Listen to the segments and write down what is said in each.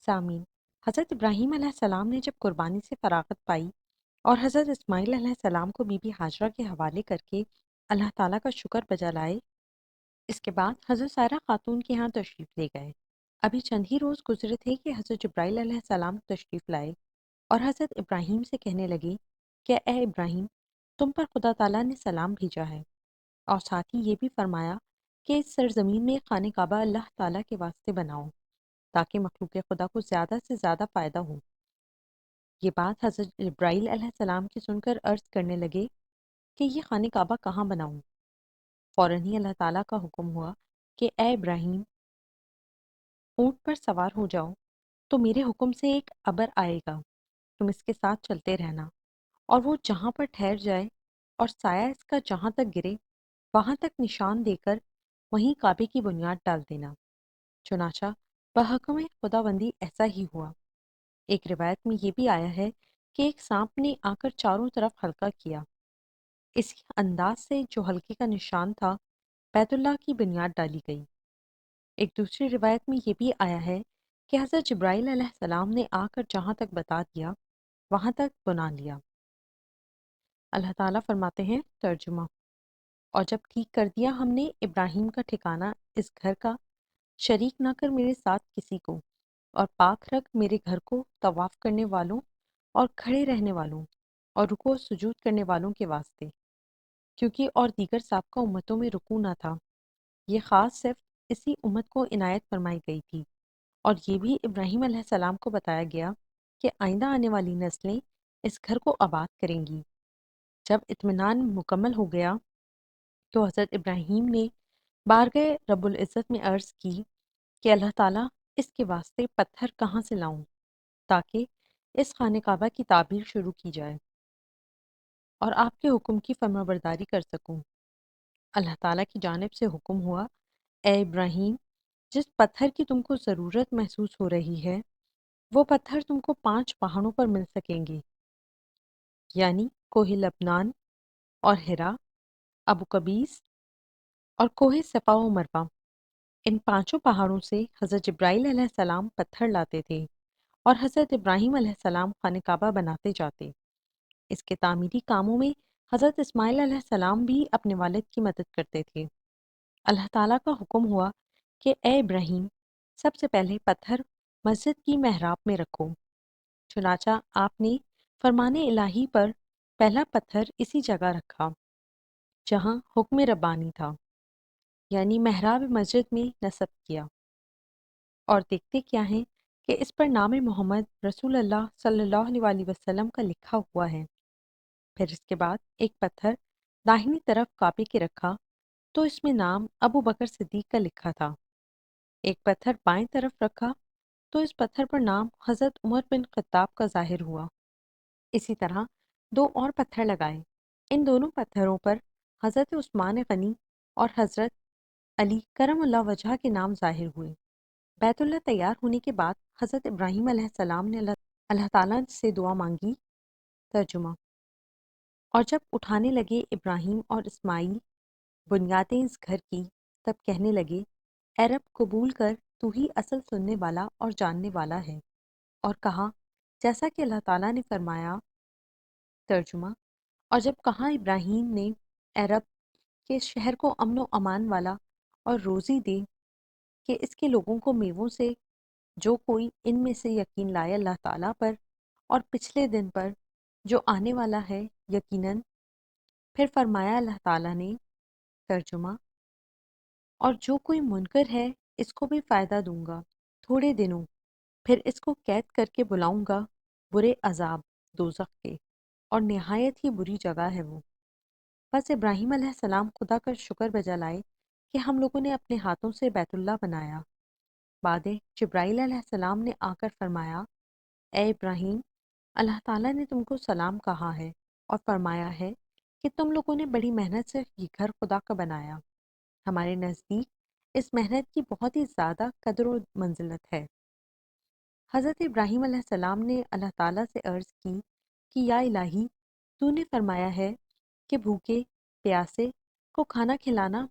सामीन, हज़रत इब्राहीम अलैहिस्सलाम ने जब कुर्बानी से फरागत पाई और हज़रत इस्माईल अलैहिस्सलाम को बीबी हाजरा के हवाले करके अल्लाह ताला का शुक्र बजा लाए, इसके बाद हज़रत सारा खातून के यहाँ तशरीफ़ ले गए। अभी चंद ही रोज़ गुजरे थे कि हज़रत जिब्राईल अलैहिस्सलाम तशरीफ़ लाए और हज़रत इब्राहीम से कहने लगे कि ए इब्राहीम, तुम पर खुदा ताला ने सलाम भेजा है और साथ ही ये भी फरमाया कि इस सरजमीन में खाने काबा अल्लाह ताला के वास्ते बनाओ ताकि मखलूक खुदा को ज़्यादा से ज़्यादा फ़ायदा हो। ये बात हज़रत जिब्राईल अलैहिस्सलाम की सुनकर अर्ज़ करने लगे कि ये खाने काबा कहाँ बनाऊं। फ़ौरन ही अल्लाह ताला का हुक्म हुआ कि ए इब्राहीम, ऊँट पर सवार हो जाओ, तो मेरे हुक्म से एक अबर आएगा, तुम इसके साथ चलते रहना और वो जहाँ पर ठहर जाए और साया इसका जहाँ तक गिरे वहां तक निशान देकर वहीं काबे की बुनियाद डाल देना। चुनाचा बहकमे खुदाबंदी ऐसा ही हुआ। एक रिवायत में ये भी आया है कि एक सांप ने आकर चारों तरफ हल्का किया। इसी अंदाज से जो हल्के का निशान था, बैतुल्लाह की बुनियाद डाली गई। एक दूसरी रिवायत में ये भी आया है कि हज़रत जिब्राईल अलैहिस्सलाम ने आकर जहां तक बता दिया वहां तक बुना लिया। अल्लाह ताला फरमाते हैं, तर्जुमा, और जब ठीक कर दिया हमने इब्राहिम का ठिकाना इस घर का, शरीक ना कर मेरे साथ किसी को, और पाक रख मेरे घर को तवाफ करने वालों और खड़े रहने वालों और रुको सुजूद करने वालों के वास्ते, क्योंकि और दीगर साबका उम्मतों में रुकू ना था, ये ख़ास सिर्फ इसी उम्मत को इनायत फरमाई गई थी। और ये भी इब्राहिम अलैहिस्सलाम को बताया गया कि आइंदा आने वाली नस्लें इस घर को आबाद करेंगी। जब इत्मीनान मुकम्मल हो गया तो हज़रत इब्राहीम ने बारगाह रब्बुल इज़्ज़त में अर्ज़ की कि अल्लाह ताला, इसके वास्ते पत्थर कहाँ से लाऊं ताकि इस खाने काबा की ताबीर शुरू की जाए और आपके हुक्म की फरमाबरदारी कर सकूं। अल्लाह ताला की जानिब से हुक्म हुआ, ए इब्राहीम, जिस पत्थर की तुमको ज़रूरत महसूस हो रही है वो पत्थर तुमको 5 पहाड़ों पर मिल सकेंगे, यानी कोहे लबनान और हिरा, अबू कबीस और कोहे सफ़ा व मरवा। इन पांचों पहाड़ों से हज़रत जिब्राईल अलैहिस्सलाम पत्थर लाते थे और हज़रत इब्राहीम अलैहिस्सलाम खाने काबा बनाते जाते। इसके तामीरी कामों में हज़रत इस्माईल अलैहिस्सलाम भी अपने वालिद की मदद करते थे। अल्लाह ताला का हुक्म हुआ कि ए इब्राहीम, सबसे पहले पत्थर मस्जिद की मेहराब में रखो। चुनाचा आपने फरमाने इलाही पर पहला पत्थर इसी जगह रखा जहाँ हुक्म रब्बानी था, यानी मेहराब मस्जिद में नस्ब किया। और देखते क्या हैं कि इस पर नाम मोहम्मद रसूल अल्लाह सल्लल्लाहु अलैहि वसल्लम का लिखा हुआ है। फिर इसके बाद एक पत्थर दाहिनी तरफ काबे के रखा तो इसमें नाम अबू बकर सिद्दीक का लिखा था। एक पत्थर बाएं तरफ रखा तो इस पत्थर पर नाम हज़रत उमर बिन खत्ताब का जाहिर हुआ। इसी तरह दो और पत्थर लगाए। इन दोनों पत्थरों पर हज़रत उस्मान गनी और हज़रत अली करमुल्लाह वजह के नाम जाहिर हुए। बैतुल्लाह तैयार होने के बाद हज़रत इब्राहीम अलैहिस्सलाम ने अल्लाह ताला से दुआ मांगी। तर्जुमा, और जब उठाने लगे इब्राहीम और इस्माईल बुनियादें इस घर की, तब कहने लगे, ए रब, कबूल कर, तू ही असल सुनने वाला और जानने वाला है। और कहा, जैसा कि अल्लाह ताला ने फरमाया। तर्जुमा, और जब कहा इब्राहीम ने, ए रब, के इस शहर को अमन व अमान वाला और रोज़ी दे कि इसके लोगों को मेवों से जो कोई इनमें से यकीन लाए अल्लाह ताला पर और पिछले दिन पर जो आने वाला है, यकीनन। फिर फरमाया अल्लाह ताला ने। तर्जुमा, और जो कोई मुनकर है इसको भी फ़ायदा दूंगा थोड़े दिनों, फिर इसको कैद करके बुलाऊंगा बुरे अजाब दोज़ख के, और निहायत ही बुरी जगह है वो। बस इब्राहीम अलैहिस्सलाम खुदा का शुक्र बजा लाए कि हम लोगों ने अपने हाथों से बैतुल्लाह बनाया। बाद जिब्राईल अलैहिस्सलाम ने आकर फरमाया, ए इब्राहीम, अल्लाह ताला ने तुमको सलाम कहा है और फरमाया है कि तुम लोगों ने बड़ी मेहनत से ये घर खुदा का बनाया। हमारे नज़दीक इस मेहनत की बहुत ही ज़्यादा कदर और मंजिलत है। हज़रत इब्राहीम अलैहिस्सलाम ने अल्लाह ताला से अर्ज़ की कि या इलाही, तूने फरमाया है कि भूखे प्यासे को खाना खिलाना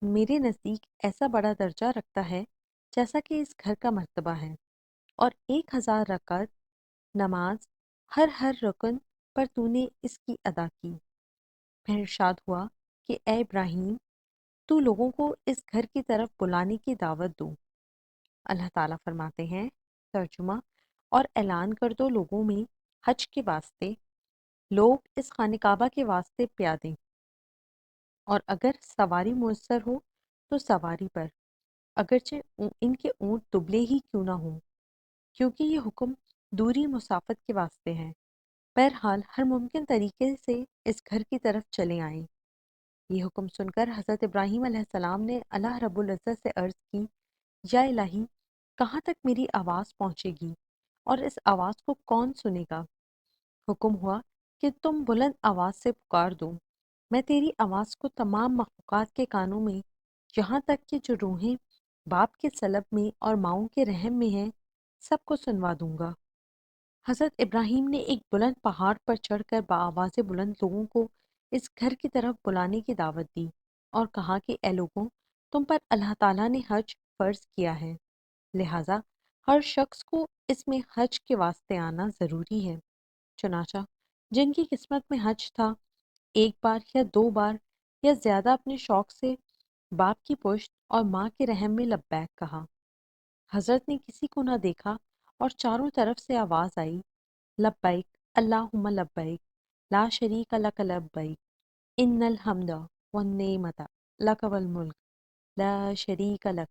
मेरे नज़दीक ऐसा बड़ा दर्जा रखता है जैसा कि इस घर का मर्तबा है। اور 1000 رکعت نماز ہر رکن پر تو نے اس کی ادا کی۔ پھر ارشاد ہوا کہ اے ابراہیم، تو لوگوں کو اس گھر کی طرف بلانے کی دعوت دو۔ اللہ تعالیٰ فرماتے ہیں، ترجمہ، اور اعلان کر دو لوگوں میں حج کے واسطے، لوگ اس خانہ کعبہ کے واسطے پیادیں، اور اگر سواری میسر ہو تو سواری پر، اگرچہ ان کے اونٹ دبلے ہی کیوں نہ ہوں، کیونکہ یہ حکم دوری مسافت کے واسطے ہے۔ بہرحال ہر ممکن طریقے سے اس گھر کی طرف چلے آئیں۔ یہ حکم سن کر حضرت ابراہیم علیہ السلام نے اللہ رب العزت سے عرض کی، یا الہی، کہاں تک میری آواز پہنچے گی اور اس آواز کو کون سنے گا؟ حکم ہوا کہ تم بلند آواز سے پکار دو، میں تیری آواز کو تمام مخلوقات کے کانوں میں، یہاں تک کہ جو روحیں باپ کے سلب میں اور ماؤں کے رحم میں ہیں، سب کو سنوا دوں گا۔ حضرت ابراہیم نے ایک بلند پہاڑ پر چڑھ کر بآواز بلند لوگوں کو اس گھر کی طرف بلانے کی دعوت دی اور کہا کہ اے لوگوں، تم پر اللہ تعالیٰ نے حج فرض کیا ہے، لہٰذا ہر شخص کو اس میں حج کے واسطے آنا ضروری ہے۔ چنانچہ جن کی قسمت میں حج تھا، ایک بار یا 2 بار یا زیادہ اپنے شوق سے باپ کی پشت اور ماں کے رحم میں لبیک کہا۔ حضرت نے کسی کو نہ دیکھا اور چاروں طرف سے آواز آئی، لبیک اللہم لبیک لا شریک لک لبیک ان الحمد والنعمت لک والملک لا شریک لک۔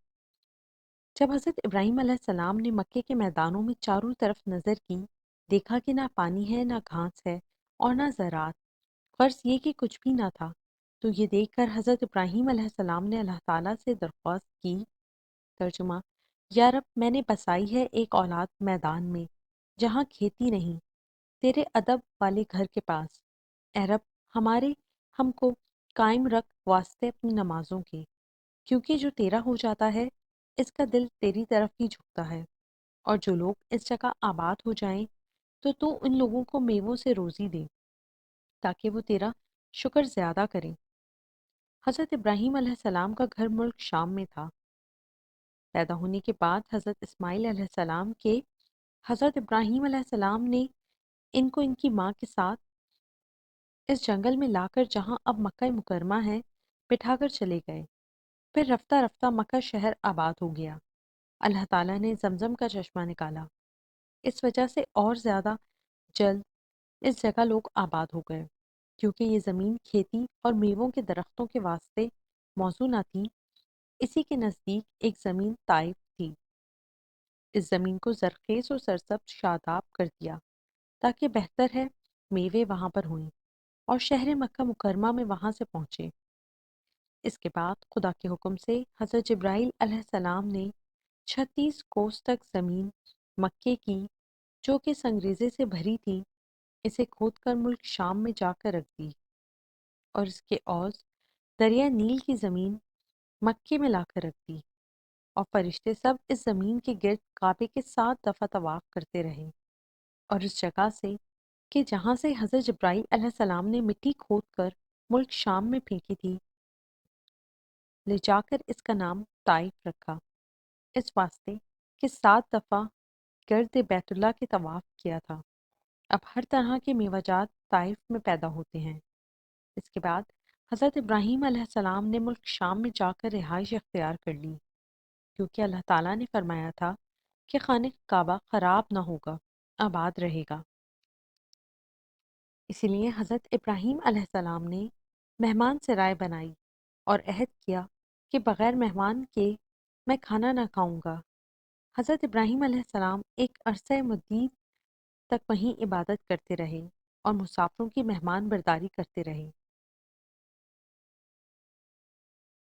جب حضرت ابراہیم علیہ السلام نے مکے کے میدانوں میں چاروں طرف نظر کی، دیکھا کہ نہ پانی ہے، نہ گھاس ہے اور نہ زراعت، غرض یہ کہ کچھ بھی نہ تھا، تو یہ دیکھ کر حضرت ابراہیم علیہ السلام نے اللہ تعالیٰ سے درخواست کی، ترجمہ، یا رب، میں نے بسائی ہے ایک اولاد میدان میں جہاں کھیتی نہیں، تیرے ادب والے گھر کے پاس، اے رب، ہم کو قائم رکھ واسطے اپنی نمازوں کے، کیونکہ جو تیرا ہو جاتا ہے اس کا دل تیری طرف ہی جھکتا ہے، اور جو لوگ اس جگہ آباد ہو جائیں تو ان لوگوں کو میووں سے روزی دے تاکہ وہ تیرا شکر زیادہ کریں۔ حضرت ابراہیم علیہ السلام کا گھر ملک شام میں تھا۔ پیدا ہونے کے بعد حضرت اسماعیل علیہ السلام کے حضرت ابراہیم علیہ السلام نے ان کو ان کی ماں کے ساتھ اس جنگل میں لا کر جہاں اب مکہ مکرمہ ہے بٹھا کر چلے گئے۔ پھر رفتہ رفتہ مکہ شہر آباد ہو گیا۔ اللہ تعالیٰ نے زمزم کا چشمہ نکالا، اس وجہ سے اور زیادہ جلد اس جگہ لوگ آباد ہو گئے، کیونکہ یہ زمین کھیتی اور میووں کے درختوں کے واسطے موزوں نہ تھی۔ اسی کے نزدیک ایک زمین طائف تھی، اس زمین کو زرخیز و سرسبز شاداب کر دیا تاکہ بہتر ہے میوے وہاں پر ہوئیں، اور شہر مکہ مکرمہ میں وہاں سے پہنچے۔ اس کے بعد خدا کے حکم سے حضرت جبرائیل علیہ السلام نے 36 کوس تک زمین مکے کی، جو کہ سنگریزے سے بھری تھی، اسے کھود کر ملک شام میں جا کر رکھ دی، اور اس کے عوض دریا نیل کی زمین مکے میں لا کر رکھ دی، اور فرشتے سب اس زمین کے گرد کعبے کے 7 دفعہ طواف کرتے رہے، اور اس جگہ سے کہ جہاں سے حضرت جبرائیل علیہ السلام نے مٹی کھود کر ملک شام میں پھینکی تھی، لے جا کر اس کا نام طائف رکھا، اس واسطے کہ 7 دفعہ گرد بیت اللہ کے طواف کیا تھا۔ اب ہر طرح کے میوہ جات طائف میں پیدا ہوتے ہیں۔ اس کے بعد حضرت ابراہیم علیہ السلام نے ملک شام میں جا کر رہائش اختیار کر لی، کیونکہ اللہ تعالیٰ نے فرمایا تھا کہ خانہ کعبہ خراب نہ ہوگا، آباد رہے گا۔ اسی لیے حضرت ابراہیم علیہ السلام نے مہمان سرائے بنائی اور عہد کیا کہ بغیر مہمان کے میں کھانا نہ کھاؤں گا۔ حضرت ابراہیم علیہ السلام ایک عرصہ مدید تک وہیں عبادت کرتے رہے اور مسافروں کی مہمان برداری کرتے رہے۔